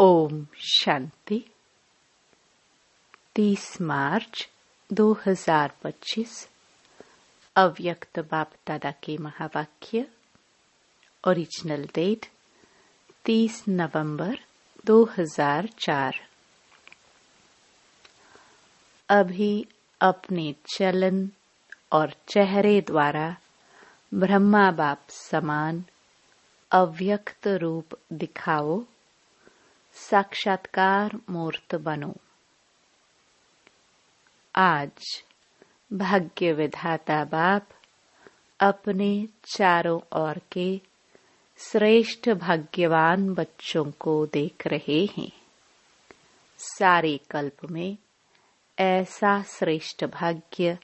ओम शांति। 30 मार्च 2025 अव्यक्त बाप दादा के महावाक्य। ओरिजिनल डेट 30 नवंबर 2004। अभी अपने चलन और चेहरे द्वारा ब्रह्मा बाप समान अव्यक्त रूप दिखाओ, साक्षात्कार मूर्त बनो। आज भाग्य विधाता बाप अपने चारों ओर के श्रेष्ठ भाग्यवान बच्चों को देख रहे हैं। सारे कल्प में ऐसा श्रेष्ठ भाग्य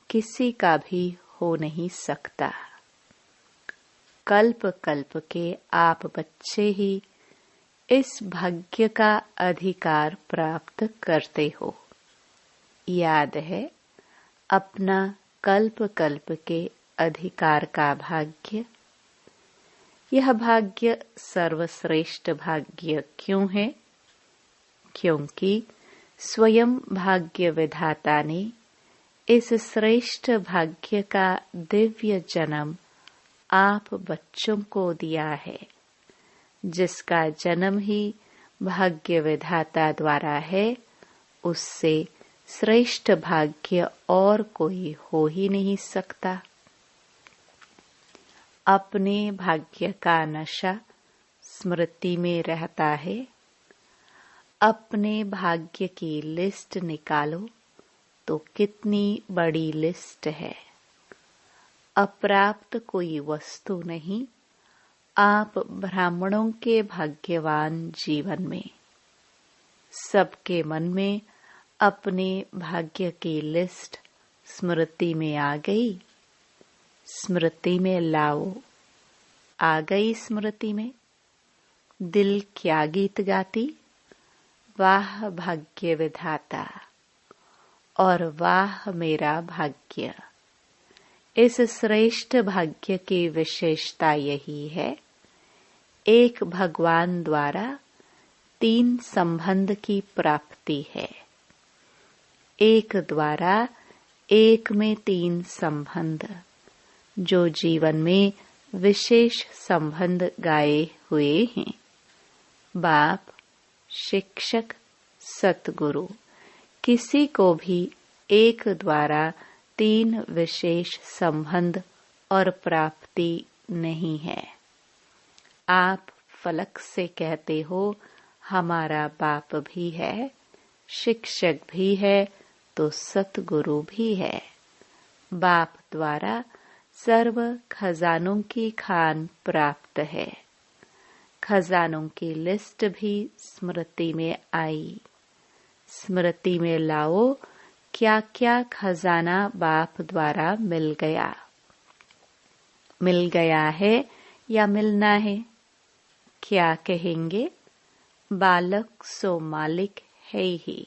किसी का भी हो नहीं सकता। कल्प कल्प के आप बच्चे ही इस भाग्य का अधिकार प्राप्त करते हो। याद है अपना कल्प कल्प के अधिकार का भाग्य। यह भाग्य सर्वश्रेष्ठ भाग्य क्यों है? क्योंकि स्वयं भाग्य विधाता ने इस श्रेष्ठ भाग्य का दिव्य जन्म आप बच्चों को दिया है, जिसका जन्म ही भाग्य विधाता द्वारा है। उससे श्रेष्ठ भाग्य और कोई हो ही नहीं सकता। अपने भाग्य का नशा स्मृति में रहता है। अपने भाग्य की लिस्ट निकालो तो कितनी बड़ी लिस्ट है। अप्राप्त कोई वस्तु नहीं। आप ब्राह्मणों के भाग्यवान जीवन में सबके मन में अपने भाग्य की लिस्ट स्मृति में आ गई। स्मृति में लाओ। आ गई स्मृति में। दिल क्या गीत गाती? वाह भाग्य विधाता और वाह मेरा भाग्य। इस श्रेष्ठ भाग्य की विशेषता यही है, एक भगवान द्वारा 3 संबंध की प्राप्ति है। एक द्वारा एक में 3 संबंध, जो जीवन में विशेष संबंध गाए हुए हैं। बाप, शिक्षक, सतगुरु, किसी को भी एक द्वारा 3 विशेष संबंध और प्राप्ति नहीं है। आप फलक से कहते हो हमारा बाप भी है, शिक्षक भी है, तो सतगुरु भी है। बाप द्वारा सर्व खजानों की खान प्राप्त है। खजानों की लिस्ट भी स्मृति में आई। स्मृति में लाओ क्या क्या खजाना बाप द्वारा मिल गया। मिल गया है या मिलना है? क्या कहेंगे? बालक सो मालिक है ही।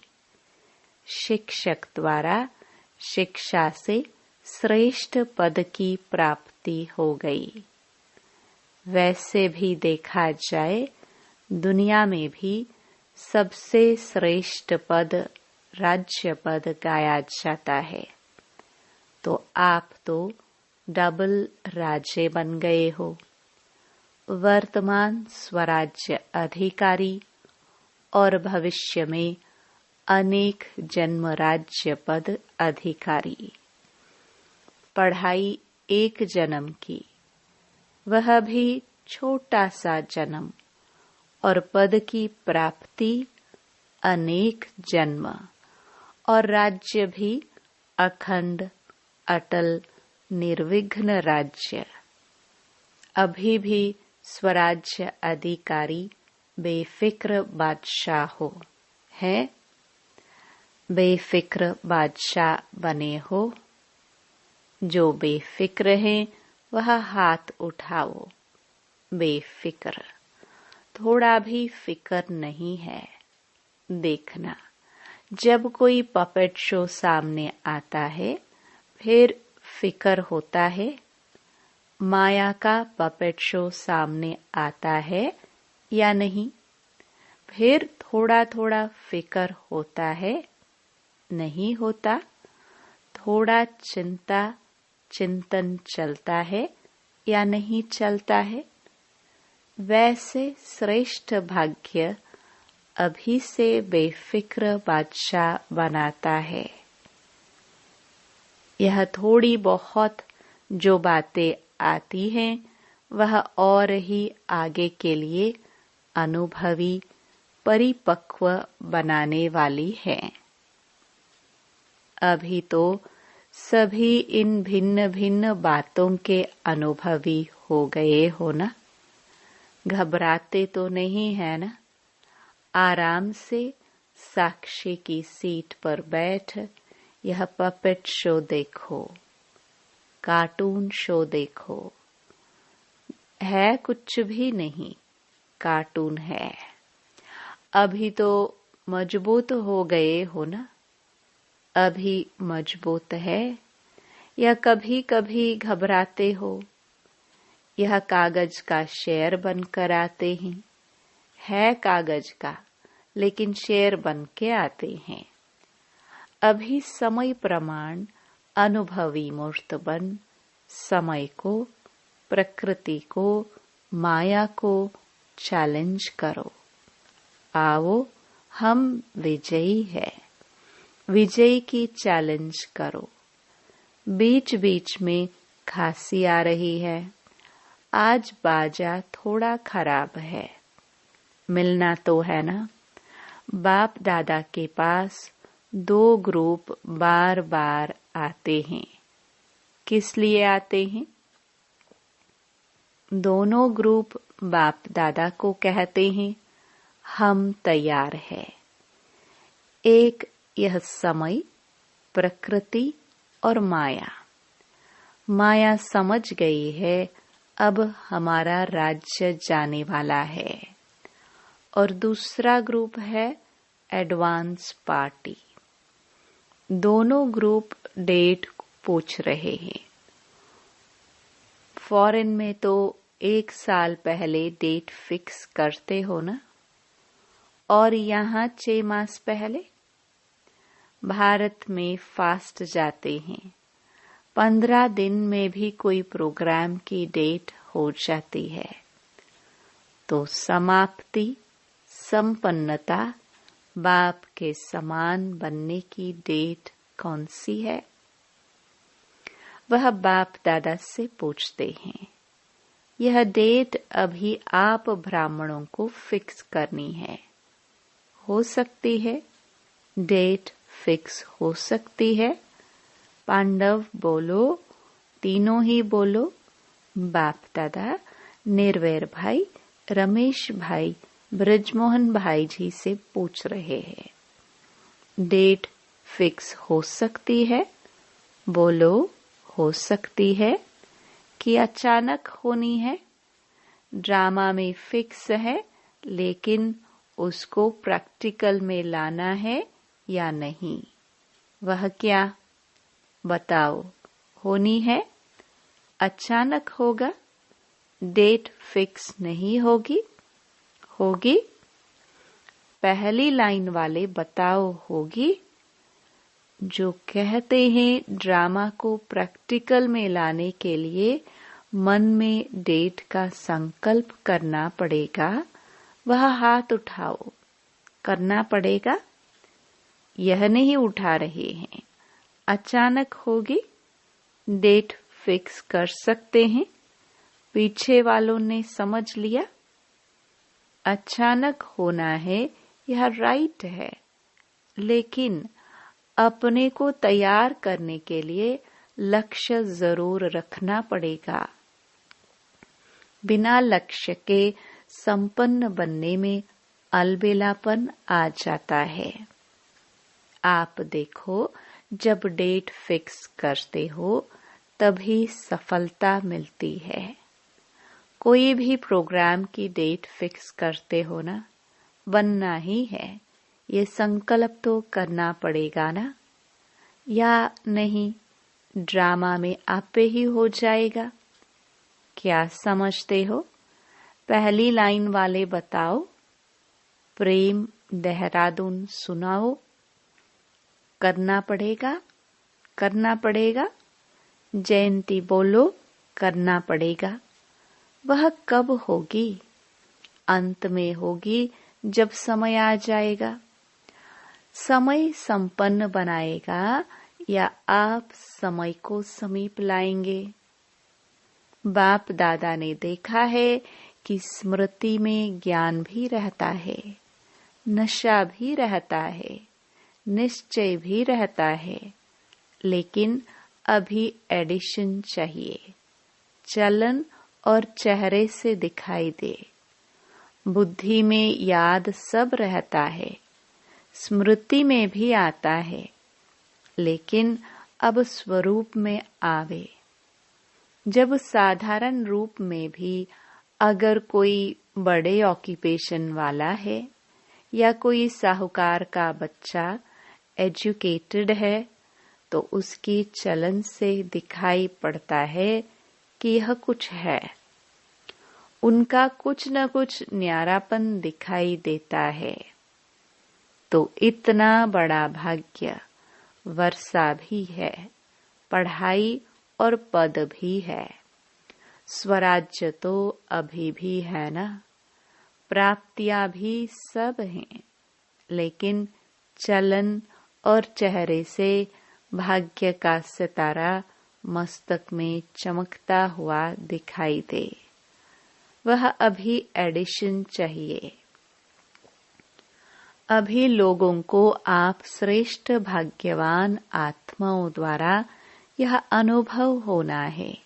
शिक्षक द्वारा शिक्षा से श्रेष्ठ पद की प्राप्ति हो गई। वैसे भी देखा जाए, दुनिया में भी सबसे श्रेष्ठ पद राज्य पद गाया जाता है। तो आप तो डबल राजे बन गए हो। वर्तमान स्वराज्य अधिकारी और भविष्य में अनेक जन्म राज्य पद अधिकारी। पढ़ाई एक जन्म की, वह भी छोटा सा जन्म, और पद की प्राप्ति अनेक जन्म, और राज्य भी अखंड अटल निर्विघ्न राज्य। अभी भी स्वराज्य अधिकारी बेफिक्र बादशाह हो है। बेफिक्र बादशाह बने हो। जो बेफिक्र है वह हाथ उठाओ। बेफिक्र, थोड़ा भी फिक्र नहीं है। देखना, जब कोई पपेट शो सामने आता है फिर फिक्र होता है। माया का पपेट शो सामने आता है या नहीं? फिर थोड़ा थोड़ा फिक्र होता है, नहीं होता, थोड़ा चिंतन चलता है या नहीं चलता है, वैसे श्रेष्ठ भाग्य अभी से बेफिक्र बादशाह बनाता है। यह थोड़ी बहुत जो बातें आती हैं वह और ही आगे के लिए अनुभवी परिपक्व बनाने वाली है। अभी तो सभी इन भिन्न भिन्न बातों के अनुभवी हो गए हो ना, घबराते तो नहीं है ना। आराम से साक्षी की सीट पर बैठ यह पपेट शो देखो, कार्टून शो देखो। है कुछ भी नहीं, कार्टून है। अभी तो मजबूत हो गए हो ना, अभी मजबूत है या कभी कभी घबराते हो। यह कागज का शेर बनकर आते हैं, है कागज का लेकिन शेर बन के आते हैं। अभी समय प्रमाण अनुभवी मूर्त बन समय को, प्रकृति को, माया को चैलेंज करो। आओ हम विजयी है, विजयी की चैलेंज करो। बीच बीच में खांसी आ रही है, आज बाजा थोड़ा खराब है। मिलना तो है ना। बाप दादा के पास 2 ग्रुप बार बार आते हैं। किस लिए आते हैं? दोनों ग्रुप बाप दादा को कहते हैं हम तैयार है। एक यह समय, प्रकृति और माया। माया समझ गई है अब हमारा राज्य जाने वाला है। और दूसरा ग्रुप है एडवांस पार्टी। दोनों ग्रुप डेट पूछ रहे हैं। फॉरेन में तो 1 साल पहले डेट फिक्स करते हो ना, और यहाँ 6 मास पहले। भारत में फास्ट जाते हैं, 15 दिन में भी कोई प्रोग्राम की डेट हो जाती है। तो समाप्ति, संपन्नता, बाप के समान बनने की डेट कौन सी है? वह बाप दादा से पूछते हैं। यह डेट अभी आप ब्राह्मणों को फिक्स करनी है। हो सकती है डेट फिक्स हो सकती है। पांडव बोलो, तीनों ही बोलो। बाप दादा निर्वैर भाई, रमेश भाई, ब्रजमोहन भाई जी से पूछ रहे हैं। डेट फिक्स हो सकती है? बोलो, हो सकती है कि अचानक होनी है? ड्रामा में फिक्स है लेकिन उसको प्रैक्टिकल में लाना है या नहीं? वह क्या? बताओ। होनी है? अचानक होगा? डेट फिक्स नहीं होगी? होगी? पहली लाइन वाले बताओ होगी? जो कहते हैं ड्रामा को प्रैक्टिकल में लाने के लिए मन में डेट का संकल्प करना पड़ेगा, वह हाथ उठाओ। करना पड़ेगा? यह नहीं उठा रहे हैं। अचानक होगी? डेट फिक्स कर सकते हैं? पीछे वालों ने समझ लिया। अचानक होना है यह राइट है, लेकिन अपने को तैयार करने के लिए लक्ष्य जरूर रखना पड़ेगा। बिना लक्ष्य के संपन्न बनने में अलबेलापन आ जाता है। आप देखो, जब डेट फिक्स करते हो तभी सफलता मिलती है। कोई भी प्रोग्राम की डेट फिक्स करते हो ना, बनना ही है, ये संकल्प तो करना पड़ेगा ना, या नहीं ड्रामा में आपे ही हो जाएगा? क्या समझते हो? पहली लाइन वाले बताओ। प्रेम देहरादून सुनाओ। करना पड़ेगा, करना पड़ेगा। जयंती बोलो, करना पड़ेगा। वह कब होगी? अंत में होगी, जब समय आ जाएगा। समय संपन्न बनाएगा या आप समय को समीप लाएंगे? बाप दादा ने देखा है कि स्मृति में ज्ञान भी रहता है, नशा भी रहता है, निश्चय भी रहता है, लेकिन अभी एडिशन चाहिए। चलन और चेहरे से दिखाई दे। बुद्धि में याद सब रहता है, स्मृति में भी आता है, लेकिन अब स्वरूप में आवे। जब साधारण रूप में भी अगर कोई बड़े ऑक्यूपेशन वाला है या कोई साहूकार का बच्चा एजुकेटेड है, तो उसकी चलन से दिखाई पड़ता है कि यह कुछ है। उनका कुछ न कुछ न्यारापन दिखाई देता है। तो इतना बड़ा भाग्य, वर्षा भी है, पढ़ाई और पद भी है, स्वराज्य तो अभी भी है ना, प्राप्तियां भी सब हैं, लेकिन चलन और चेहरे से भाग्य का सितारा मस्तक में चमकता हुआ दिखाई दे। वह अभी एडिशन चाहिए। अभी लोगों को आप श्रेष्ठ भाग्यवान आत्माओं द्वारा यह अनुभव होना है।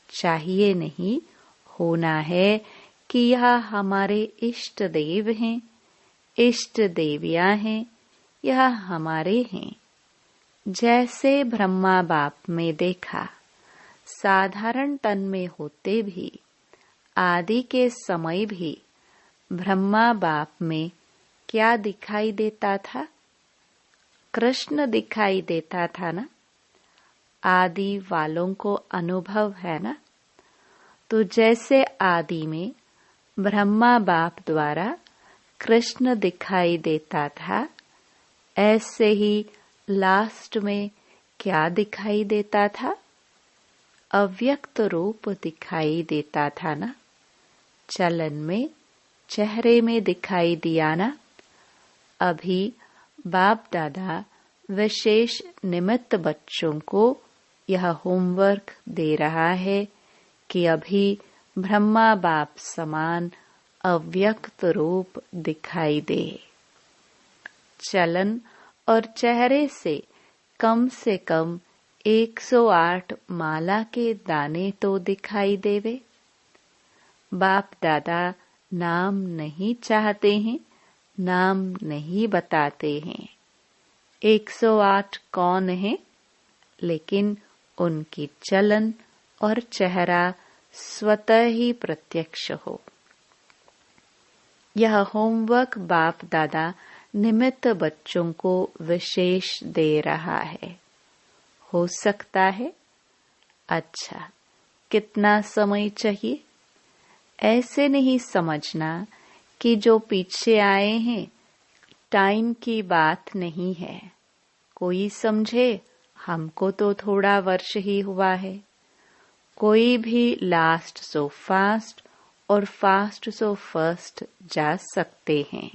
चाहिए नहीं, होना है कि यह हमारे इष्ट देव हैं, इष्ट देवियां हैं, यह हमारे हैं। जैसे ब्रह्मा बाप में देखा, साधारण तन में होते भी, आदि के समय भी ब्रह्मा बाप में क्या दिखाई देता था? कृष्ण दिखाई देता था ना। आदि वालों को अनुभव है ना। तो जैसे आदि में ब्रह्मा बाप द्वारा कृष्ण दिखाई देता था, ऐसे ही लास्ट में क्या दिखाई देता था? अव्यक्त रूप दिखाई देता था ना। चलन में, चेहरे में दिखाई दिया ना। अभी बाप दादा विशेष निमित्त बच्चों को यह होमवर्क दे रहा है कि अभी ब्रह्मा बाप समान अव्यक्त रूप दिखाई दे। चलन और चेहरे से कम 108 माला के दाने तो दिखाई देवे। बाप दादा नाम नहीं चाहते हैं, नाम नहीं बताते हैं। 108 कौन है? लेकिन उनकी चलन और चेहरा स्वतः ही प्रत्यक्ष हो। यह होमवर्क बाप दादा निमित्त बच्चों को विशेष दे रहा है। हो सकता है? अच्छा, कितना समय चाहिए? ऐसे नहीं समझना कि जो पीछे आए हैं टाइम की बात नहीं है। कोई समझे हमको तो थोड़ा वर्ष ही हुआ है। कोई भी लास्ट सो फास्ट और फास्ट सो फर्स्ट जा सकते हैं।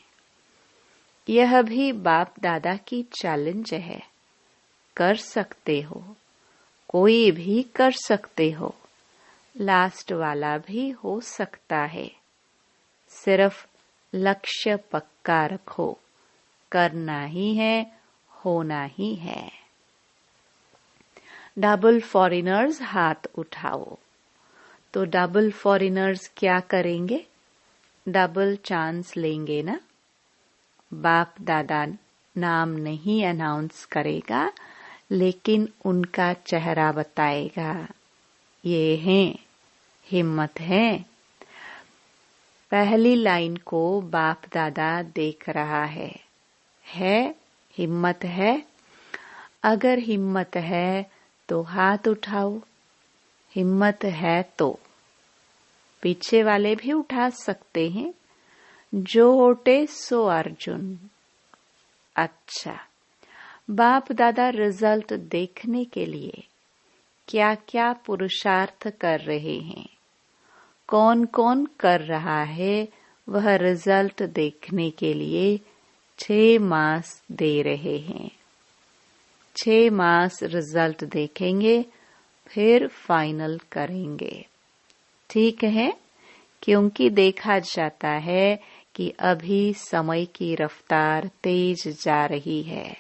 यह भी बाप दादा की चैलेंज है। कर सकते हो, कोई भी कर सकते हो, लास्ट वाला भी हो सकता है। सिर्फ लक्ष्य पक्का रखो, करना ही है, होना ही है। डबल फॉरेनर्स हाथ उठाओ। तो डबल फॉरेनर्स क्या करेंगे? डबल चांस लेंगे ना। बाप दादा नाम नहीं अनाउंस करेगा, लेकिन उनका चेहरा बताएगा। ये हैं, हिम्मत है। पहली लाइन को बाप दादा देख रहा है हिम्मत है? अगर हिम्मत है तो हाथ उठाओ। हिम्मत है तो पीछे वाले भी उठा सकते हैं। जो होटे सो अर्जुन। अच्छा, बाप दादा रिजल्ट देखने के लिए क्या क्या पुरुषार्थ कर रहे हैं, कौन कौन कर रहा है, वह रिजल्ट देखने के लिए 6 मास दे रहे हैं। 6 मास रिजल्ट देखेंगे, फिर फाइनल करेंगे। ठीक है, क्योंकि देखा जाता है कि अभी समय की रफ्तार तेज जा रही है।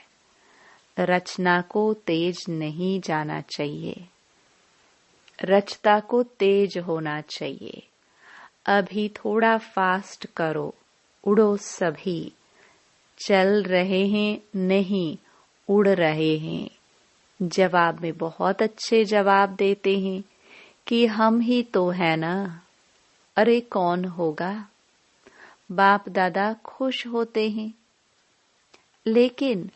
रचना को तेज नहीं जाना चाहिए, रचता को तेज होना चाहिए। अभी थोड़ा फास्ट करो, उड़ो सभी। चल रहे हैं नहीं, उड़ रहे हैं। जवाब में बहुत अच्छे जवाब देते हैं कि हम ही तो है ना। अरे कौन होगा? बाप दादा खुश होते हैं। लेकिन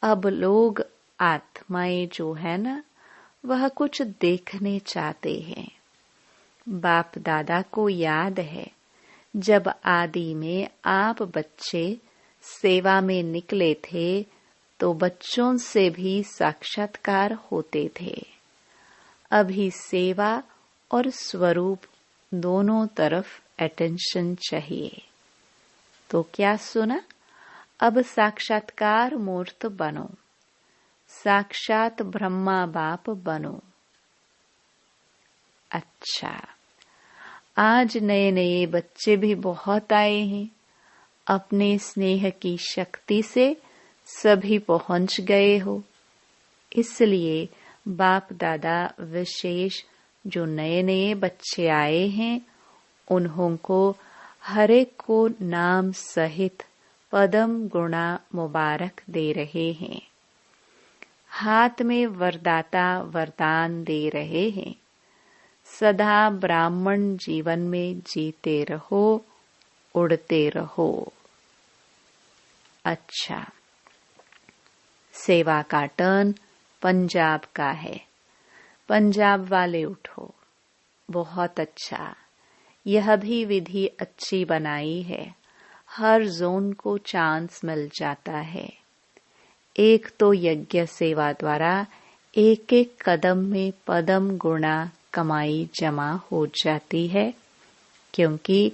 अब लोग आत्माएं जो है ना, वह कुछ देखने चाहते हैं। बाप दादा को याद है, जब आदि में आप बच्चे सेवा में निकले थे तो बच्चों से भी साक्षात्कार होते थे। अभी सेवा और स्वरूप दोनों तरफ अटेंशन चाहिए। तो क्या सुना? अब साक्षात्कार मूर्त बनो, साक्षात ब्रह्मा बाप बनो। अच्छा, आज नए नए बच्चे भी बहुत आए हैं। अपने स्नेह की शक्ति से सभी पहुंच गए हो। इसलिए बाप दादा विशेष जो नए नए बच्चे आए हैं, उन्हों को हर एक को नाम सहित पदम गुणा मुबारक दे रहे हैं। हाथ में वरदाता वरदान दे रहे हैं। सदा ब्राह्मण जीवन में जीते रहो, उड़ते रहो। अच्छा, सेवा का टर्न पंजाब का है। पंजाब वाले उठो। बहुत अच्छा, यह भी विधि अच्छी बनाई है। हर जोन को चांस मिल जाता है। एक तो यज्ञ सेवा द्वारा एक एक कदम में पदम गुणा कमाई जमा हो जाती है, क्योंकि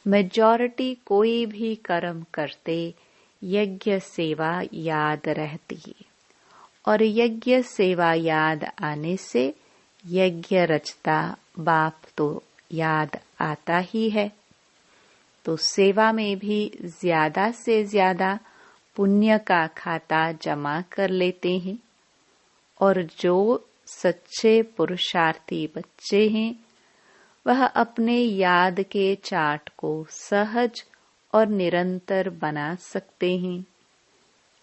मेजॉरिटी कोई भी कर्म करते यज्ञ सेवा याद रहती, और यज्ञ सेवा याद आने से यज्ञ रचता बाप तो याद आता ही है। तो सेवा में भी ज्यादा से ज्यादा पुण्य का खाता जमा कर लेते हैं, और जो सच्चे पुरुषार्थी बच्चे हैं वह अपने याद के चार्ट को सहज और निरंतर बना सकते हैं,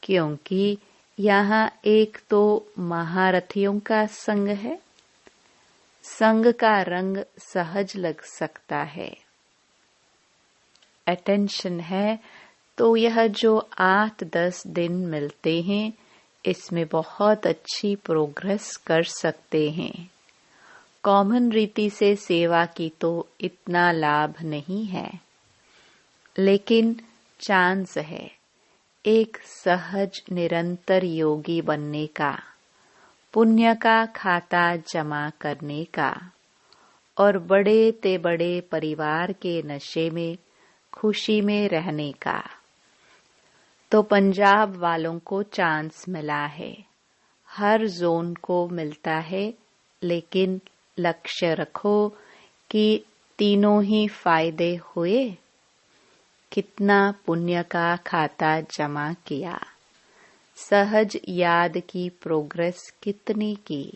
क्योंकि यहाँ एक तो महारथियों का संग है। संग का रंग सहज लग सकता है। अटेंशन है तो यह जो 8-10 दिन मिलते हैं, इसमें बहुत अच्छी प्रोग्रेस कर सकते हैं। कॉमन रीति से सेवा की तो इतना लाभ नहीं है, लेकिन चांस है एक सहज निरंतर योगी बनने का, पुण्य का खाता जमा करने का, और बड़े ते बड़े परिवार के नशे में खुशी में रहने का। तो पंजाब वालों को चांस मिला है। हर जोन को मिलता है, लेकिन लक्ष्य रखो कि तीनों ही फायदे हुए। कितना पुण्य का खाता जमा किया, सहज याद की प्रोग्रेस कितनी की,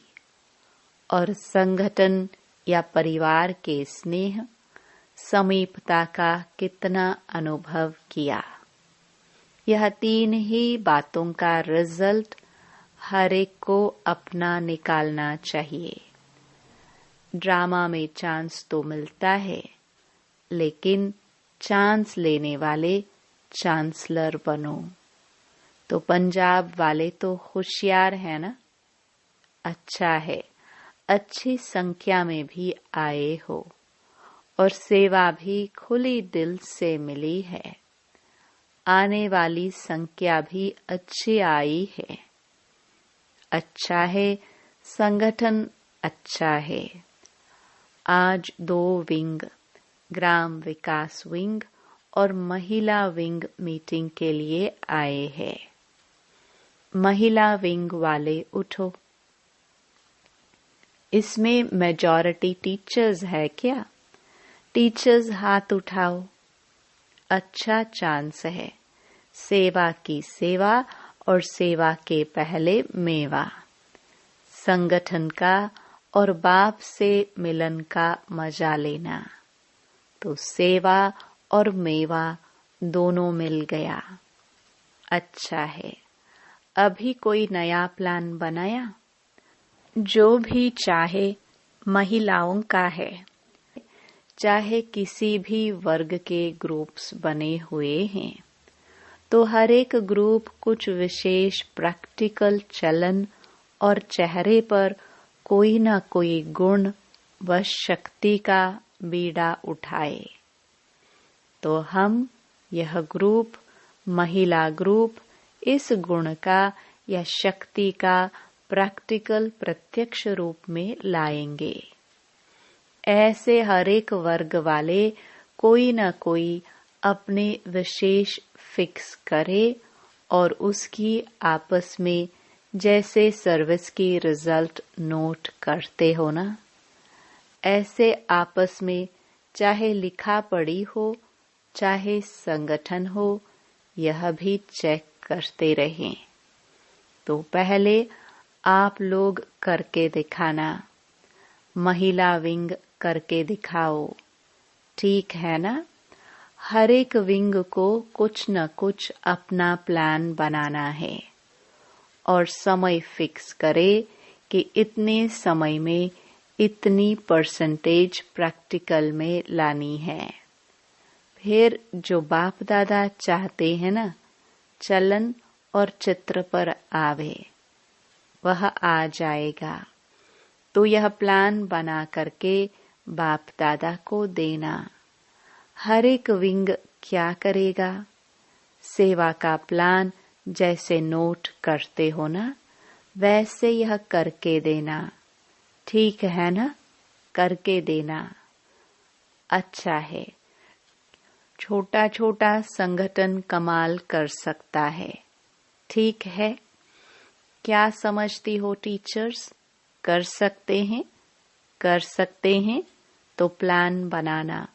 और संगठन या परिवार के स्नेह समीपता का कितना अनुभव किया। यह 3 ही बातों का रिजल्ट हर एक को अपना निकालना चाहिए। ड्रामा में चांस तो मिलता है, लेकिन चांस लेने वाले चांसलर बनो। तो पंजाब वाले तो होशियार है ना? अच्छा है, अच्छी संख्या में भी आए हो और सेवा भी खुली दिल से मिली है। आने वाली संख्या भी अच्छी आई है। अच्छा है, संगठन अच्छा है। आज 2 विंग, ग्राम विकास विंग और महिला विंग मीटिंग के लिए आए हैं। महिला विंग वाले उठो। इसमें मेजॉरिटी टीचर्स है क्या? टीचर्स हाथ उठाओ। अच्छा चांस है। सेवा की सेवा और सेवा के पहले मेवा। संगठन का और बाप से मिलन का मजा लेना। तो सेवा और मेवा दोनों मिल गया। अच्छा है। अभी कोई नया प्लान बनाया? जो भी चाहे महिलाओं का है, चाहे किसी भी वर्ग के ग्रुप्स बने हुए हैं, तो हर एक ग्रुप कुछ विशेष प्रैक्टिकल चलन और चेहरे पर कोई न कोई गुण व शक्ति का बीड़ा उठाए। तो हम यह ग्रुप, महिला ग्रुप, इस गुण का या शक्ति का प्रैक्टिकल प्रत्यक्ष रूप में लाएंगे। ऐसे हर एक वर्ग वाले कोई न कोई अपने विशेष फिक्स करे और उसकी आपस में जैसे सर्विस की रिजल्ट नोट करते हो ना, ऐसे आपस में चाहे लिखा पढ़ी हो, चाहे संगठन हो, यह भी चेक करते रहें। तो पहले आप लोग करके दिखाना। महिला विंग करके दिखाओ। ठीक है ना? हर एक विंग को कुछ न कुछ अपना प्लान बनाना है और समय फिक्स करे कि इतने समय में इतनी परसेंटेज प्रैक्टिकल में लानी है। फिर जो बाप दादा चाहते हैं ना, चलन और चित्र पर आवे, वह आ जाएगा। तो यह प्लान बना करके बाप दादा को देना। हर एक विंग क्या करेगा? सेवा का प्लान जैसे नोट करते हो ना, वैसे यह करके देना। ठीक है ना? करके देना। अच्छा है। छोटा छोटा संगठन कमाल कर सकता है। ठीक है? क्या समझती हो टीचर्स? कर सकते हैं? कर सकते हैं तो प्लान बनाना।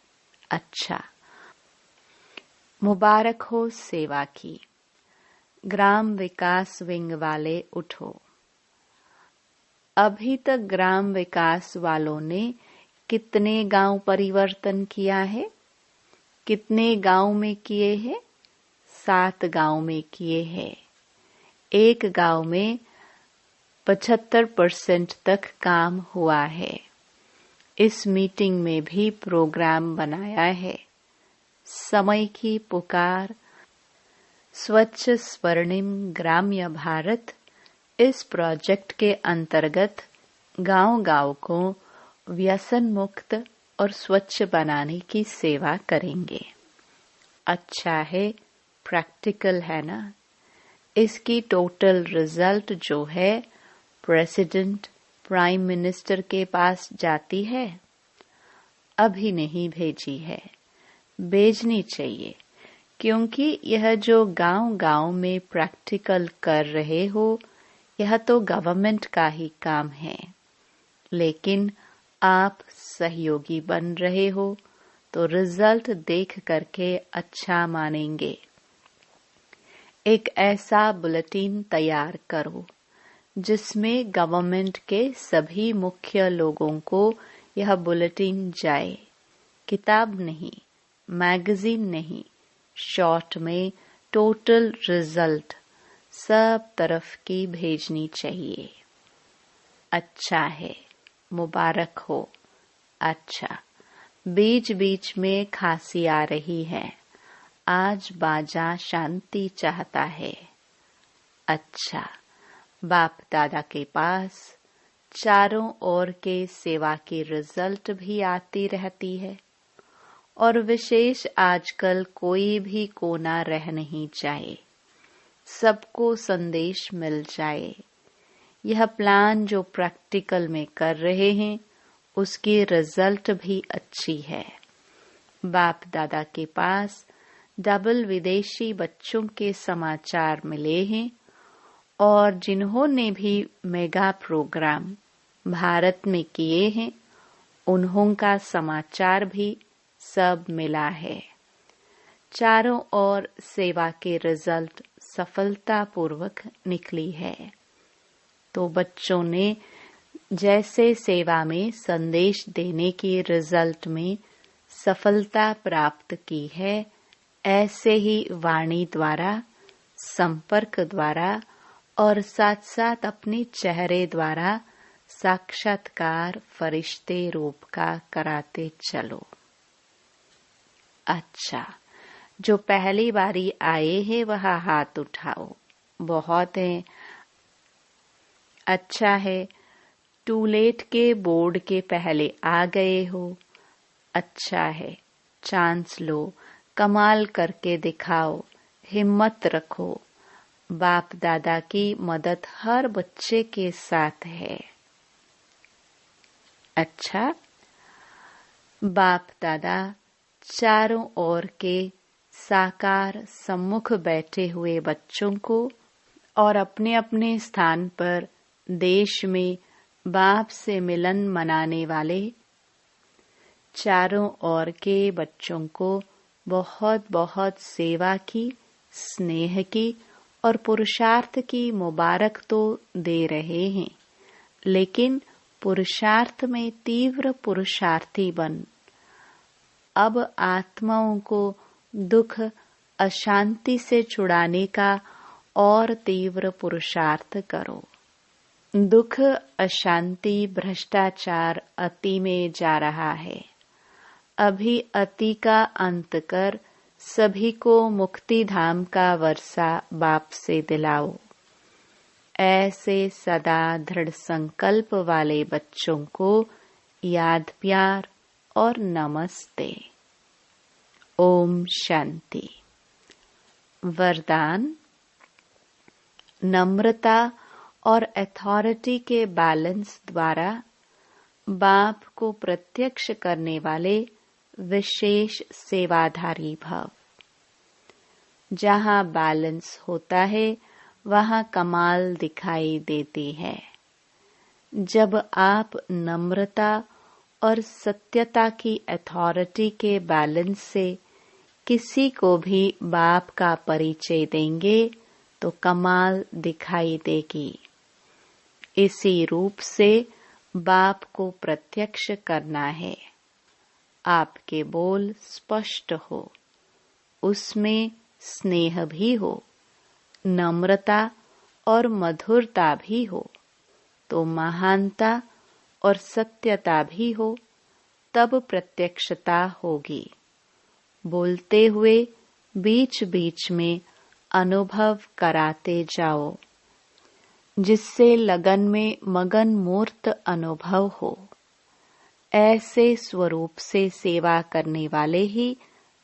अच्छा। मुबारक हो सेवा की। ग्राम विकास विंग वाले उठो। अभी तक ग्राम विकास वालों ने कितने गांव परिवर्तन किया है? कितने गांव में किए हैं? 7 गांव में किए हैं। एक गांव में 75% तक काम हुआ है। इस मीटिंग में भी प्रोग्राम बनाया है। समय की पुकार, स्वच्छ स्वर्णिम ग्राम्य भारत, इस प्रोजेक्ट के अंतर्गत गांव-गांव को व्यसन मुक्त और स्वच्छ बनाने की सेवा करेंगे। अच्छा है, प्रैक्टिकल है ना? इसकी टोटल रिजल्ट जो है प्रेसिडेंट, प्राइम मिनिस्टर के पास जाती है। अभी नहीं भेजी है, भेजनी चाहिए, क्योंकि यह जो गांव-गांव में प्रैक्टिकल कर रहे हो, यह तो गवर्नमेंट का ही काम है। लेकिन आप सहयोगी बन रहे हो, तो रिजल्ट देख करके अच्छा मानेंगे। एक ऐसा बुलेटिन तैयार करो जिसमें गवर्नमेंट के सभी मुख्य लोगों को यह बुलेटिन जाए। किताब नहीं, मैगजीन नहीं, शॉर्ट में टोटल रिजल्ट सब तरफ की भेजनी चाहिए। अच्छा है, मुबारक हो। अच्छा, बीच बीच में खांसी आ रही है। आज बाजा शांति चाहता है। अच्छा, बाप दादा के पास चारों ओर के सेवा की रिजल्ट भी आती रहती है और विशेष आजकल कोई भी कोना रह नहीं जाए, सबको संदेश मिल जाए। यह प्लान जो प्रैक्टिकल में कर रहे हैं उसकी रिजल्ट भी अच्छी है। बाप दादा के पास डबल विदेशी बच्चों के समाचार मिले हैं और जिन्होंने भी मेगा प्रोग्राम भारत में किए हैं उन्हों का समाचार भी सब मिला है। चारों ओर सेवा के रिजल्ट सफलतापूर्वक निकली है। तो बच्चों ने जैसे सेवा में संदेश देने की रिजल्ट में सफलता प्राप्त की है, ऐसे ही वाणी द्वारा, संपर्क द्वारा और साथ साथ अपने चेहरे द्वारा साक्षात्कार फरिश्ते रूप का कराते चलो। अच्छा, जो पहली बारी आए हैं वह हाथ उठाओ। बहुत है, अच्छा है। टूलेट के बोर्ड के पहले आ गए हो, अच्छा है। चांस लो, कमाल करके दिखाओ, हिम्मत रखो। बाप दादा की मदद हर बच्चे के साथ है। अच्छा, बाप दादा चारों ओर के साकार सम्मुख बैठे हुए बच्चों को और अपने अपने स्थान पर देश में बाप से मिलन मनाने वाले चारों ओर के बच्चों को बहुत बहुत सेवा की, स्नेह की और पुरुषार्थ की मुबारक तो दे रहे हैं, लेकिन पुरुषार्थ में तीव्र पुरुषार्थी बन। अब आत्माओं को दुख अशांति से छुड़ाने का और तीव्र पुरुषार्थ करो। दुख, अशांति, भ्रष्टाचार अति में जा रहा है। अभी अति का अंत कर सभी को मुक्ति धाम का वर्षा बाप से दिलाओ। ऐसे सदा दृढ़ संकल्प वाले बच्चों को याद प्यार और नमस्ते। ओम शांति। वरदान, नम्रता और अथॉरिटी के बैलेंस द्वारा बाप को प्रत्यक्ष करने वाले विशेष सेवाधारी भव। जहाँ बैलेंस होता है वहाँ कमाल दिखाई देती है। जब आप नम्रता और सत्यता की अथॉरिटी के बैलेंस से किसी को भी बाप का परिचय देंगे तो कमाल दिखाई देगी। इसी रूप से बाप को प्रत्यक्ष करना है। आपके बोल स्पष्ट हो, उसमें स्नेह भी हो, नम्रता और मधुरता भी हो, तो महानता और सत्यता भी हो, तब प्रत्यक्षता होगी। बोलते हुए बीच बीच में अनुभव कराते जाओ, जिससे लगन में मगन मूर्त अनुभव हो। ऐसे स्वरूप से सेवा करने वाले ही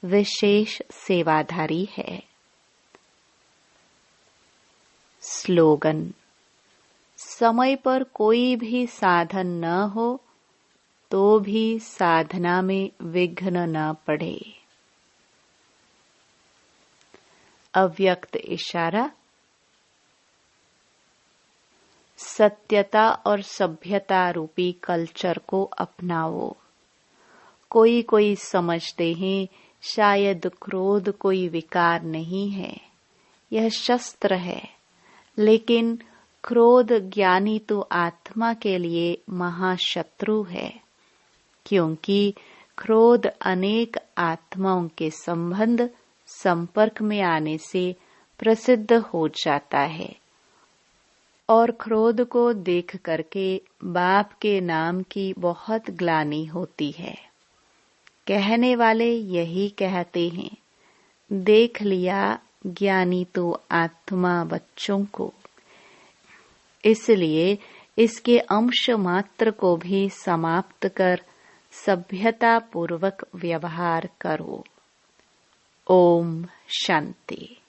विशेष सेवाधारी है। स्लोगन, समय पर कोई भी साधन न हो तो भी साधना में विघ्न न पड़े। अव्यक्त इशारा, सत्यता और सभ्यता रूपी कल्चर को अपनाओ। कोई कोई समझते हैं शायद क्रोध कोई विकार नहीं है, यह शस्त्र है। लेकिन क्रोध ज्ञानी तो आत्मा के लिए महाशत्रु है, क्योंकि क्रोध अनेक आत्माओं के संपर्क में आने से प्रसिद्ध हो जाता है और क्रोध को देख करके बाप के नाम की बहुत ग्लानि होती है। कहने वाले यही कहते हैं, देख लिया ज्ञानी तो आत्मा बच्चों को। इसलिए इसके अंश मात्र को भी समाप्त कर सभ्यता पूर्वक व्यवहार करो। ओम शांति।